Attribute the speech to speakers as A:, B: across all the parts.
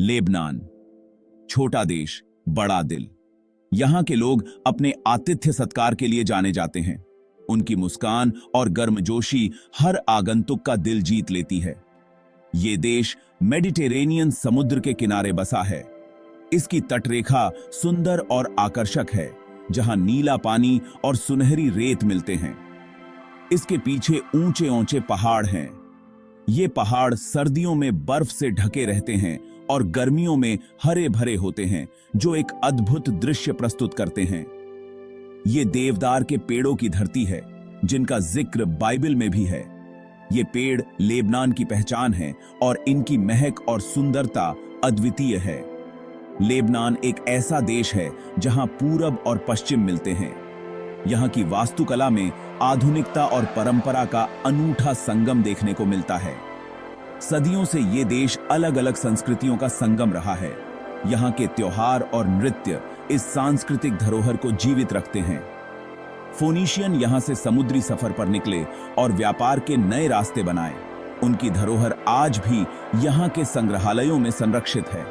A: Lebanon, छोटा देश, बड़ा दिल। यहाँ के लोग अपने आतिथ्य सत्कार के लिए जाने जाते हैं। उनकी मुस्कान और गर्मजोशी हर आगंतुक का दिल जीत लेती है। ये देश मेडिटेरेनियन समुद्र के किनारे बसा है। इसकी तटरेखा सुंदर और आकर्षक है, जहां नीला पानी और सुनहरी रेत मिलते हैं। इसके पीछे ऊंचे ऊंचे पहाड़ हैं। ये पहाड़ सर्दियों में बर्फ से ढके रहते हैं और गर्मियों में हरे भरे होते हैं, जो एक अद्भुत दृश्य प्रस्तुत करते हैं। ये देवदार के पेड़ों की धरती है, जिनका जिक्र बाइबल में भी है। ये पेड़ लेबनान की पहचान है और इनकी महक और सुंदरता अद्वितीय है। लेबनान एक ऐसा देश है जहां पूरब और पश्चिम मिलते हैं। यहाँ की वास्तुकला में आधुनिकता और परंपरा का अनूठा संगम देखने को मिलता है। सदियों से ये देश अलग अलग संस्कृतियों का संगम रहा है। यहाँ के त्योहार और नृत्य इस सांस्कृतिक धरोहर को जीवित रखते हैं। फोनीशियन यहाँ से समुद्री सफर पर निकले और व्यापार के नए रास्ते बनाए। उनकी धरोहर आज भी यहाँ के संग्रहालयों में संरक्षित है।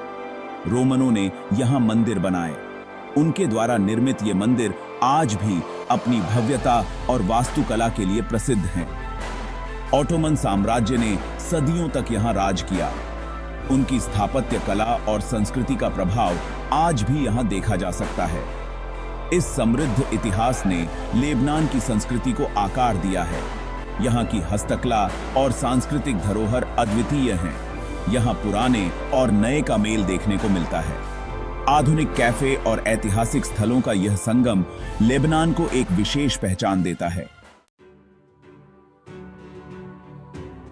A: रोमनों ने यहाँ मंदिर बनाए। उनके द्वारा निर्मित ये मंदिर आज भी अपनी भव्यता और वास्तुकला के लिए प्रसिद्ध हैं। ऑटोमन साम्राज्य ने सदियों तक यहाँ राज किया। उनकी स्थापत्य कला और संस्कृति का प्रभाव आज भी यहाँ देखा जा सकता है। इस समृद्ध इतिहास ने लेबनान की संस्कृति को आकार दिया है। यहाँ की हस्तकला और सांस्कृतिक धरोहर अद्वितीय हैं। यहाँ पुराने और नए का मेल देखने को मिलता है। आधुनिक कैफे और ऐतिहासिक स्थलों का यह संगम लेबनान को एक विशेष पहचान देता है।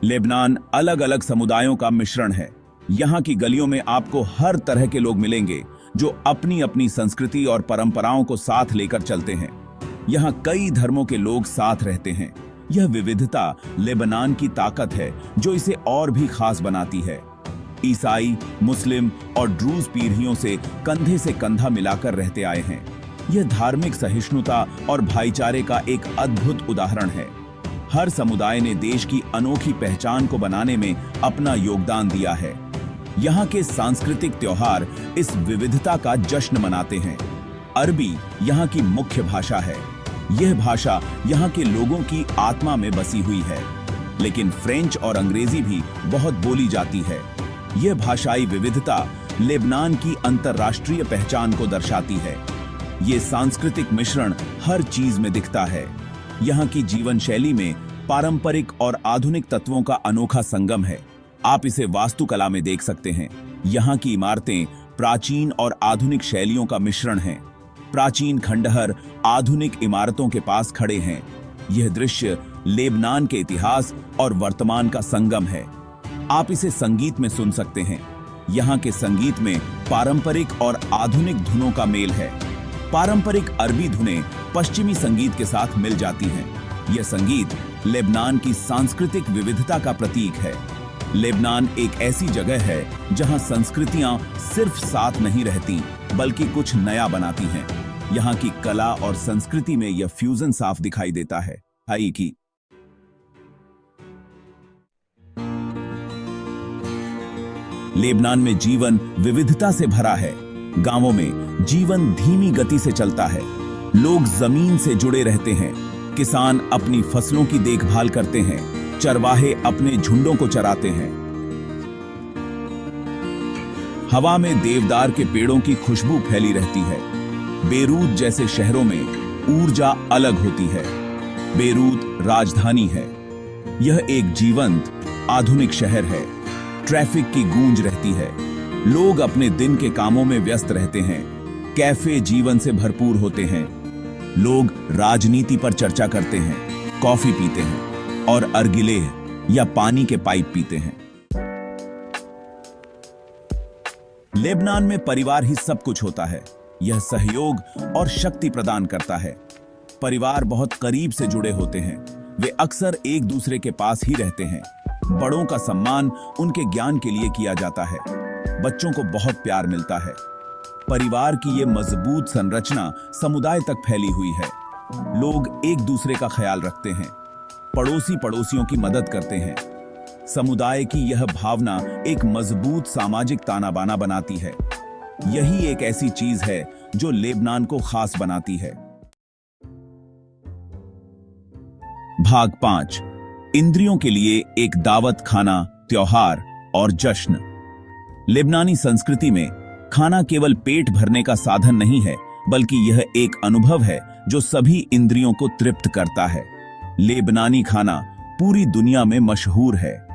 A: लेबनान अलग अलग समुदायों का मिश्रण है। यहाँ की गलियों में आपको हर तरह के लोग मिलेंगे, जो अपनी अपनी संस्कृति और परंपराओं को साथ लेकर चलते हैं। यहाँ कई धर्मों के लोग साथ रहते हैं। यह विविधता लेबनान की ताकत है, जो इसे और भी खास बनाती है। ईसाई, मुस्लिम और ड्रूज पीढ़ियों से कंधा मिलाकर रहते आए हैं। यह धार्मिक सहिष्णुता और भाईचारे का एक अद्भुत उदाहरण है। हर समुदाय ने देश की अनोखी पहचान को बनाने में अपना योगदान दिया है। यहाँ के सांस्कृतिक त्योहार इस विविधता का जश्न मनाते हैं। अरबी यहाँ की मुख्य भाषा है। यह भाषा यहाँ के लोगों की आत्मा में बसी हुई है, लेकिन फ्रेंच और अंग्रेजी भी बहुत बोली जाती है। यह भाषाई विविधता लेबनान की अंतर्राष्ट्रीय पहचान को दर्शाती है। ये सांस्कृतिक मिश्रण हर चीज में दिखता है। यहाँ की जीवन शैली में पारंपरिक और आधुनिक तत्वों का अनोखा संगम है। आप इसे वास्तुकला में देख सकते हैं। यहाँ की इमारतें प्राचीन और आधुनिक शैलियों का मिश्रण हैं। प्राचीन खंडहर आधुनिक इमारतों के पास खड़े हैं। यह दृश्य लेबनान के इतिहास और वर्तमान का संगम है। आप इसे संगीत में सुन सकते हैं। यहाँ के संगीत में पारंपरिक और आधुनिक धुनों का मेल है। पारंपरिक अरबी धुनें पश्चिमी संगीत के साथ मिल जाती हैं। यह संगीत लेबनान की सांस्कृतिक विविधता का प्रतीक है। लेबनान एक ऐसी जगह है जहां संस्कृतियां सिर्फ साथ नहीं रहती, बल्कि कुछ नया बनाती हैं। यहाँ की कला और संस्कृति में यह फ्यूजन साफ दिखाई देता है। हाई की लेबनान में जीवन विविधता से भरा है। गांवों में जीवन धीमी गति से चलता है। लोग जमीन से जुड़े रहते हैं। किसान अपनी फसलों की देखभाल करते हैं। चरवाहे अपने झुंडों को चराते हैं। हवा में देवदार के पेड़ों की खुशबू फैली रहती है। बेरूत जैसे शहरों में ऊर्जा अलग होती है। बेरूत राजधानी है। यह एक जीवंत आधुनिक शहर है। ट्रैफिक की गूंज रहती है। लोग अपने दिन के कामों में व्यस्त रहते हैं। कैफे जीवन से भरपूर होते हैं। लोग राजनीति पर चर्चा करते हैं, कॉफी पीते हैं और अर्गिले या पानी के पाइप पीते हैं। लेबनान में परिवार ही सब कुछ होता है। यह सहयोग और शक्ति प्रदान करता है। परिवार बहुत करीब से जुड़े होते हैं। वे अक्सर एक दूसरे के पास ही रहते हैं। बड़ों का सम्मान उनके ज्ञान के लिए किया जाता है। बच्चों को बहुत प्यार मिलता है। परिवार की ये मजबूत संरचना समुदाय तक फैली हुई है। लोग एक दूसरे का ख्याल रखते हैं। पड़ोसी पड़ोसियों की मदद करते हैं। समुदाय की यह भावना एक मजबूत सामाजिक ताना बाना बनाती है। यही एक ऐसी चीज है जो लेबनान को खास बनाती है। भाग 5, इंद्रियों के लिए एक दावत खाना, त्योहार और जश्न। लेबनानी संस्कृति में खाना केवल पेट भरने का साधन नहीं है, बल्कि यह एक अनुभव है जो सभी इंद्रियों को तृप्त करता है। लेबनानी खाना पूरी दुनिया में मशहूर है।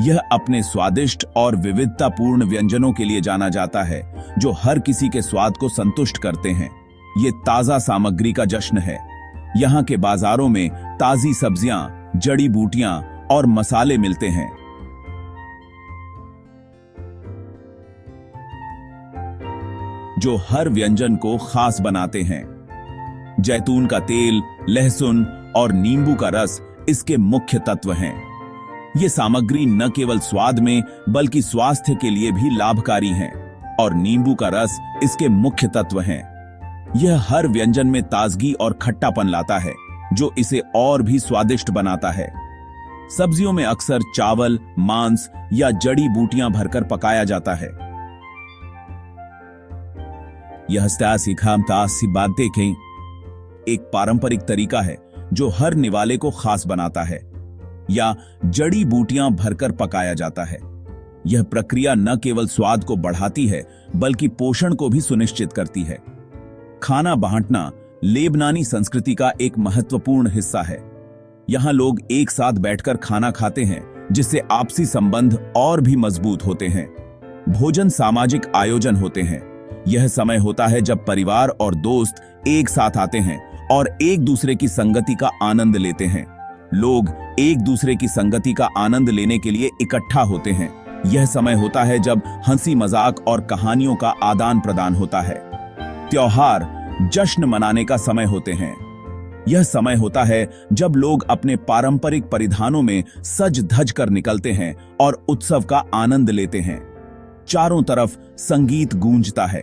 A: यह अपने स्वादिष्ट और विविधतापूर्ण व्यंजनों के लिए जाना जाता है, जो हर किसी के स्वाद को संतुष्ट करते हैं। ये ताजा सामग्री का जश्न है। यहाँ के बाजारों में ताजी सब्जियां, जड़ी बूटियां और मसाले मिलते हैं। जो हर व्यंजन को खास बनाते हैं। जैतून का तेल, लहसुन और नींबू का रस इसके मुख्य तत्व हैं। ये सामग्री न केवल स्वाद में बल्कि स्वास्थ्य के लिए भी लाभकारी हैं, और नींबू का रस इसके मुख्य तत्व हैं। यह हर व्यंजन में ताजगी और खट्टापन लाता है, जो इसे और भी स्वादिष्ट बनाता है। सब्जियों में अक्सर चावल, मांस या जड़ी बूटियां भरकर पकाया जाता है। यह बातें एक पारंपरिक तरीका है जो हर निवाले को खास बनाता है, या जड़ी बूटियां भरकर पकाया जाता है। यह प्रक्रिया न केवल स्वाद को बढ़ाती है बल्कि पोषण को भी सुनिश्चित करती है। खाना बांटना लेबनानी संस्कृति का एक महत्वपूर्ण हिस्सा है। यहाँ लोग एक साथ बैठकर खाना खाते हैं, जिससे आपसी संबंध और भी मजबूत होते हैं। भोजन सामाजिक आयोजन होते हैं। यह समय होता है जब परिवार और दोस्त एक साथ आते हैं और एक दूसरे की संगति का आनंद लेते हैं। लोग एक दूसरे की संगति का आनंद लेने के लिए इकट्ठा होते हैं। यह समय होता है जब हंसी मजाक और कहानियों का आदान प्रदान होता है। त्योहार जश्न मनाने का समय होते हैं। यह समय होता है जब लोग अपने पारंपरिक परिधानों में सज धज कर निकलते हैं और उत्सव का आनंद लेते हैं। चारों तरफ संगीत गूंजता है।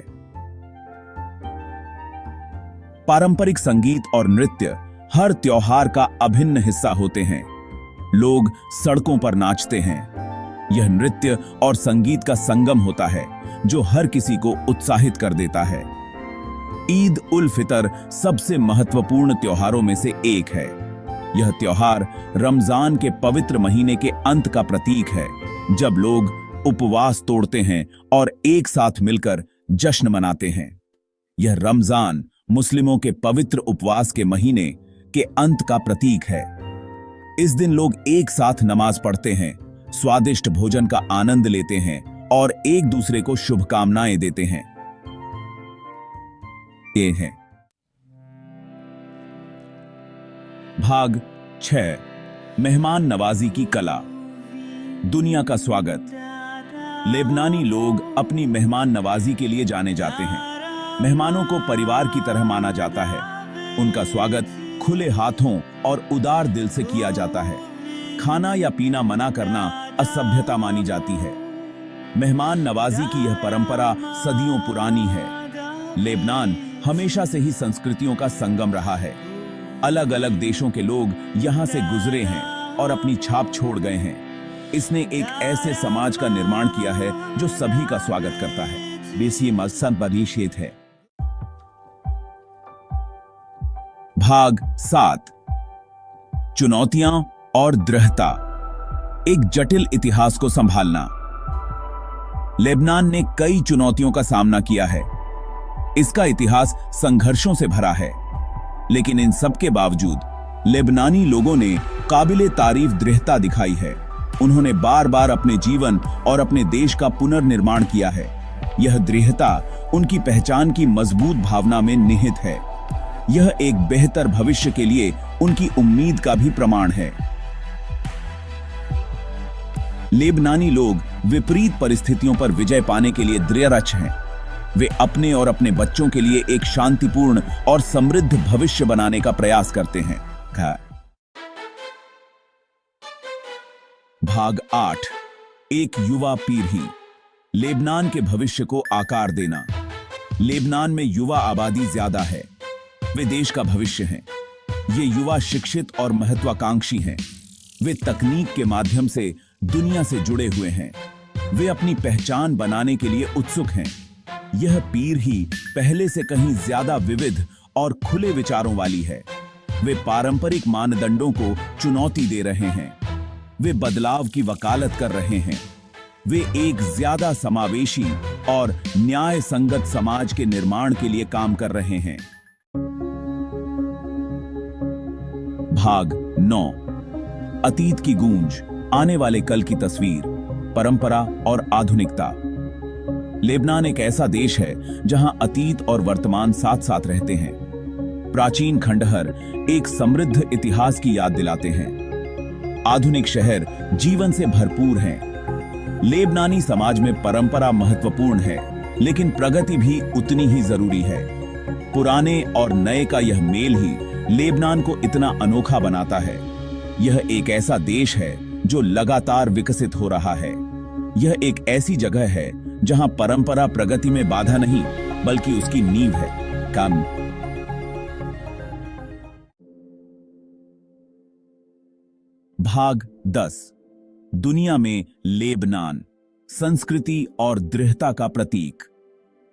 A: पारंपरिक संगीत और नृत्य हर त्योहार का अभिन्न हिस्सा होते हैं। लोग सड़कों पर नाचते हैं। यह नृत्य और संगीत का संगम होता है, जो हर किसी को उत्साहित कर देता है। ईद उल फितर सबसे महत्वपूर्ण त्योहारों में से एक है। यह त्योहार रमजान के पवित्र महीने के अंत का प्रतीक है, जब लोग उपवास तोड़ते हैं और एक साथ मिलकर जश्न मनाते हैं। यह रमजान मुस्लिमों के पवित्र उपवास के महीने के अंत का प्रतीक है। इस दिन लोग एक साथ नमाज पढ़ते हैं, स्वादिष्ट भोजन का आनंद लेते हैं और एक दूसरे को शुभकामनाएं देते हैं। ये है भाग 6, मेहमान नवाजी की कला। दुनिया का स्वागत। लेबनानी लोग अपनी मेहमान नवाजी के लिए जाने जाते हैं। मेहमानों को परिवार की तरह माना जाता है। उनका स्वागत खुले हाथों और उदार दिल से किया जाता है। खाना या पीना मना करना असभ्यता मानी जाती है। मेहमान नवाजी की यह परंपरा सदियों पुरानी है। लेबनान हमेशा से ही संस्कृतियों का संगम रहा है। अलग अलग देशों के लोग यहाँ से गुजरे हैं और अपनी छाप छोड़ गए हैं। इसने एक ऐसे समाज का निर्माण किया है जो सभी का स्वागत करता है। बेसी मत्सम परिषद है। भाग 7, चुनौतियां और दृढ़ता। एक जटिल इतिहास को संभालना। लेबनान ने कई चुनौतियों का सामना किया है। इसका इतिहास संघर्षों से भरा है, लेकिन इन सब के बावजूद लेबनानी लोगों ने काबिले तारीफ दृढ़ता दिखाई है। उन्होंने बार बार अपने जीवन और अपने देश का पुनर्निर्माण किया है। यह दृढ़ता उनकी पहचान की मजबूत भावना में निहित है। यह एक बेहतर भविष्य के लिए उनकी उम्मीद का भी प्रमाण है। लेबनानी लोग विपरीत परिस्थितियों पर विजय पाने के लिए दृढ़ हैं। वे अपने और अपने बच्चों के लिए एक शांतिपूर्ण और समृद्ध भविष्य बनाने का प्रयास करते हैं। भाग 8, एक युवा पीढ़ी। लेबनान के भविष्य को आकार देना। लेबनान में युवा आबादी ज्यादा है। वे देश का भविष्य हैं। ये युवा शिक्षित और महत्वाकांक्षी हैं। वे तकनीक के माध्यम से दुनिया से जुड़े हुए हैं। वे अपनी पहचान बनाने के लिए उत्सुक हैं। यह पीढ़ी ही पहले से कहीं ज्यादा विविध और खुले विचारों वाली है। वे पारंपरिक मानदंडों को चुनौती दे रहे हैं। वे बदलाव की वकालत कर रहे हैं। वे एक ज्यादा समावेशी और न्याय संगत समाज के निर्माण के लिए काम कर रहे हैं। भाग 9। अतीत की गूंज, आने वाले कल की तस्वीर, परंपरा और आधुनिकता। लेबनान एक ऐसा देश है जहां अतीत और वर्तमान साथ साथ रहते हैं। प्राचीन खंडहर एक समृद्ध इतिहास की याद दिलाते हैं। आधुनिक शहर जीवन से भरपूर हैं। लेबनानी समाज में परंपरा महत्वपूर्ण है, लेकिन प्रगति भी उतनी ही जरूरी है। पुराने और नए का यह मेल ही लेबनान को इतना अनोखा बनाता है। यह एक ऐसा देश है जो लगातार विकसित हो रहा है। यह एक ऐसी जगह है जहां परंपरा प्रगति में बाधा नहीं, बल्कि उसकी नींव है। काम भाग 10। दुनिया में लेबनान, संस्कृति और दृढ़ता का प्रतीक।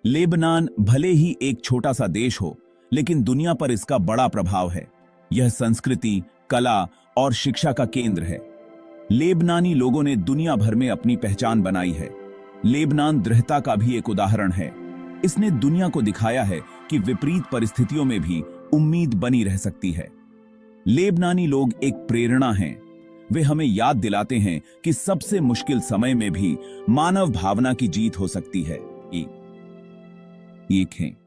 A: लेबनान भले ही एक छोटा सा देश हो, लेकिन दुनिया पर इसका बड़ा प्रभाव है। यह संस्कृति, कला और शिक्षा का केंद्र है। लेबनानी लोगों ने दुनिया भर में अपनी पहचान बनाई है। लेबनान दृढ़ता का भी एक उदाहरण है। इसने दुनिया को दिखाया है कि विपरीत परिस्थितियों में भी उम्मीद बनी रह सकती है। लेबनानी लोग एक प्रेरणा हैं। वे हमें याद दिलाते हैं कि सबसे मुश्किल समय में भी मानव भावना की जीत हो सकती है। एक है